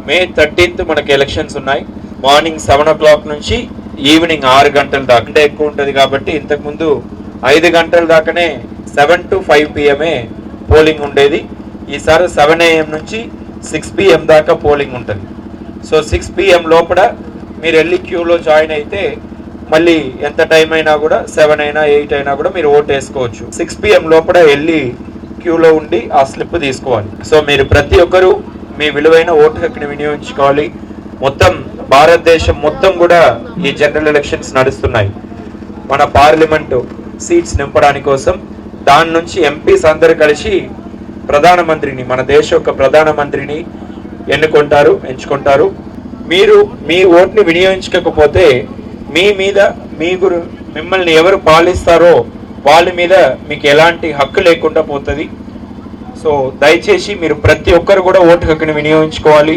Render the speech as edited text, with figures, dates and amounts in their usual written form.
మే 13th మనకి elections ఉన్నాయి. Morning 7 o'clock నుంచి ఈవినింగ్ 6 గంటల దాకా అంటే ఎక్కువ ఉంటుంది కాబట్టి ఇంతకుముందు 5 గంటల దాకానే 7 to 5 PM పోలింగ్ ఉండేది. ఈసారి 7 AM నుంచి 6 PM దాకా పోలింగ్ ఉంటుంది. సో 6 PM లోపల మీరు వెళ్ళి క్యూలో జాయిన్ అయితే మళ్ళీ ఎంత టైం అయినా కూడా 7 అయినా 8 అయినా కూడా మీరు ఓటు వేసుకోవచ్చు. 6 PM లోపల వెళ్ళి క్యూలో ఉండి ఆ స్లిప్ తీసుకోవాలి. సో మీరు ప్రతి ఒక్కరూ మీ విలువైన ఓటు హక్కుని వినియోగించుకోవాలి. మొత్తం భారతదేశం మొత్తం కూడా ఈ జనరల్ ఎలక్షన్స్ నడుస్తున్నాయి. మన పార్లమెంటు సీట్స్ నింపడానికి కోసం దాని నుంచి ఎంపీస్ అందరు కలిసి ప్రధానమంత్రిని, మన దేశ యొక్క ప్రధానమంత్రిని ఎంచుకుంటారు. మీరు మీ ఓటుని వినియోగించకపోతే మీ మీద మిమ్మల్ని ఎవరు పాలిస్తారో వాళ్ళ మీద మీకు ఎలాంటి హక్కు లేకుండా పోతుంది. సో దయచేసి మీరు ప్రతి ఒక్కరు కూడా ఓటు హక్కుని వినియోగించుకోవాలి.